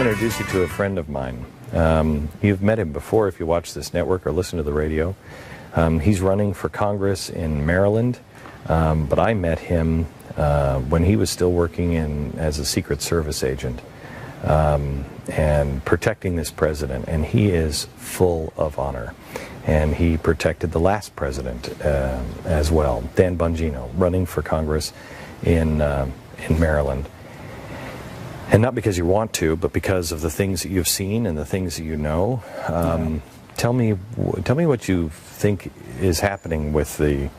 going to introduce you to a friend of mine. You've met him before if you watch this network or listen to the radio. He's running for Congress in Maryland, but I met him when he was still working as a Secret Service agent and protecting this president, and he is full of honor. And he protected the last president as well, Dan Bongino, running for Congress in Maryland. And not because you want to, but because of the things that you've seen and the things that you know. Tell me what you think is happening with the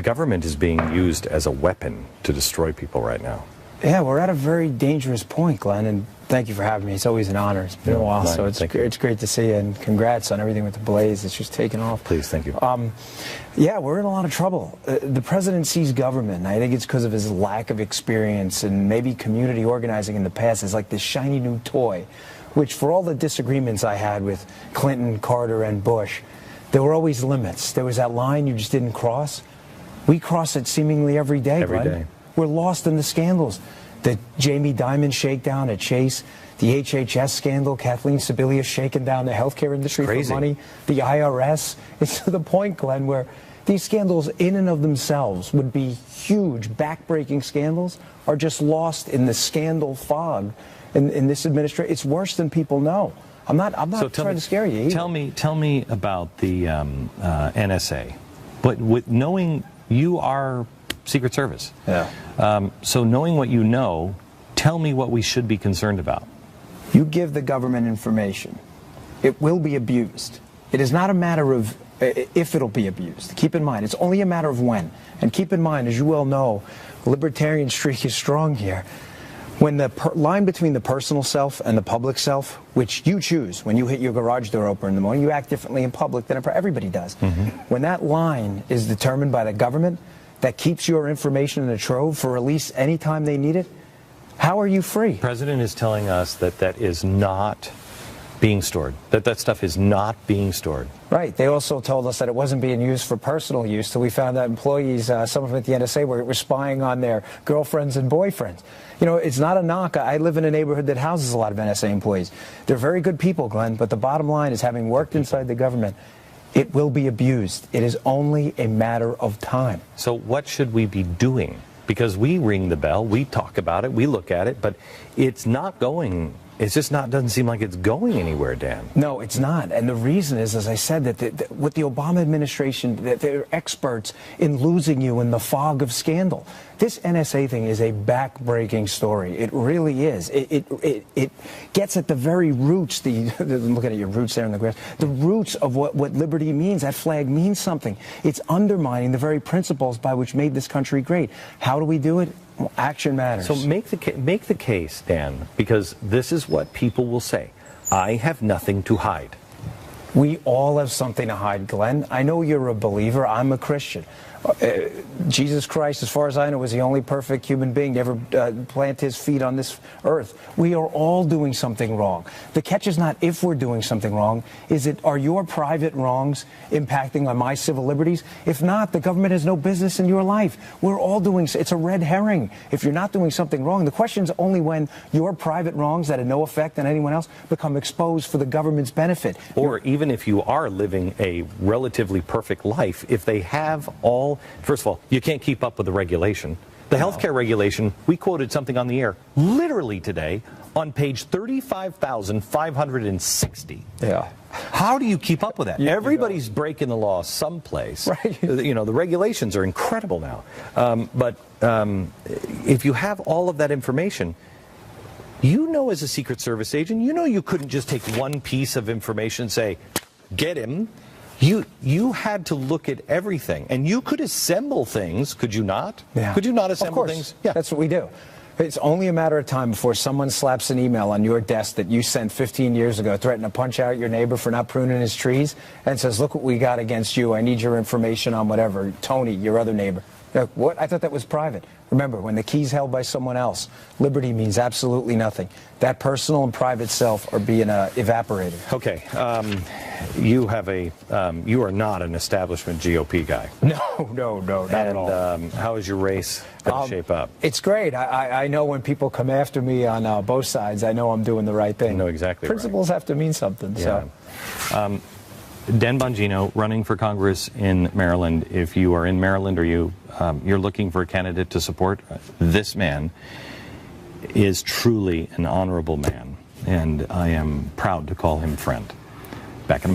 government is being used as a weapon to destroy people right now. Yeah, we're at a very dangerous point, Glenn, and thank you for having me. It's always an honor. It's been a while, so it's great to see you, and congrats on everything with the Blaze. It's just taken off. Please, thank you. Yeah, we're in a lot of trouble. The president sees government, and I think it's because of his lack of experience and maybe community organizing in the past is like this shiny new toy, which for all the disagreements I had with Clinton, Carter, and Bush, there were always limits. There was that line you just didn't cross. We cross it seemingly every day, Glenn. Every day. We're lost in the scandals. The Jamie Dimon shakedown at Chase, the HHS scandal, Kathleen Sebelius shaking down the healthcare industry for money, the IRS. It's to the point, Glenn, where these scandals in and of themselves would be huge, backbreaking scandals, are just lost in the scandal fog in this administration. It's worse than people know. I'm not trying to scare you either. Tell me about the NSA. But with knowing you are Secret Service. Yeah. So knowing what you know, tell me what we should be concerned about. You give the government information. It will be abused. It is not a matter of if it'll be abused. Keep in mind, it's only a matter of when. And keep in mind, as you well know, the libertarian streak is strong here. When the line between the personal self and the public self, which you choose when you hit your garage door open in the morning, you act differently in public than everybody does. When that line is determined by the government, that keeps your information in a trove for release anytime they need it, how are you free? The president is telling us that that is not being stored, that stuff is not being stored. Right. They also told us that it wasn't being used for personal use, so we found that employees, some of them at the NSA, were spying on their girlfriends and boyfriends. You know, it's not a knock. I live in a neighborhood that houses a lot of NSA employees. They're very good people, Glenn, but the bottom line is, having worked inside the government, it will be abused. It is only a matter of time. So what should we be doing? Because we ring the bell, we talk about it, we look at it, but it's not going. It's just not, doesn't seem like it's going anywhere, Dan. No, it's not. And the reason is, as I said, that with the Obama administration, that they're experts in losing you in the fog of scandal. This NSA thing is a back-breaking story. It really is. It gets at the very roots, looking at your roots there in the grass, the roots of what liberty means. That flag means something. It's undermining the very principles by which made this country great. How do we do it? Well, action matters. So make the case, Dan, because this is what people will say. I have nothing to hide. We all have something to hide, Glenn. I know you're a believer. I'm a Christian. Jesus Christ, as far as I know, was the only perfect human being to ever plant his feet on this earth. We are all doing something wrong. The catch is not if we're doing something wrong. Are your private wrongs impacting on my civil liberties? If not, the government has no business in your life. We're all doing, it's a red herring. If you're not doing something wrong, the question is only when your private wrongs that have no effect on anyone else become exposed for the government's benefit. Or even if you are living a relatively perfect life, if they have all, first of all, you can't keep up with the regulation. The healthcare regulation, we quoted something on the air literally today on page 35,560. Yeah. How do you keep up with that? Everybody's breaking the law someplace. Right. You know, the regulations are incredible now. But if you have all of that information, you know, as a Secret Service agent, you know you couldn't just take one piece of information and say, get him. You had to look at everything, and you could assemble things, could you not? Yeah. Could you not assemble things? Yeah, that's what we do. It's only a matter of time before someone slaps an email on your desk that you sent 15 years ago, threatening to punch out your neighbor for not pruning his trees, and says, look what we got against you. I need your information on whatever. Tony, your other neighbor. Like, what? I thought that was private. Remember, when the key's held by someone else, liberty means absolutely nothing. That personal and private self are being evaporated. Okay. you have you are not an establishment GOP guy. No, not at all. How is your race going to shape up? It's great. I know when people come after me on both sides, I know I'm doing the right thing. You know exactly. Principles have to mean something. Yeah. So. Dan Bongino running for Congress in Maryland. If you are in Maryland or you're looking for a candidate to support, this man is truly an honorable man, and I am proud to call him friend. Back in a minute.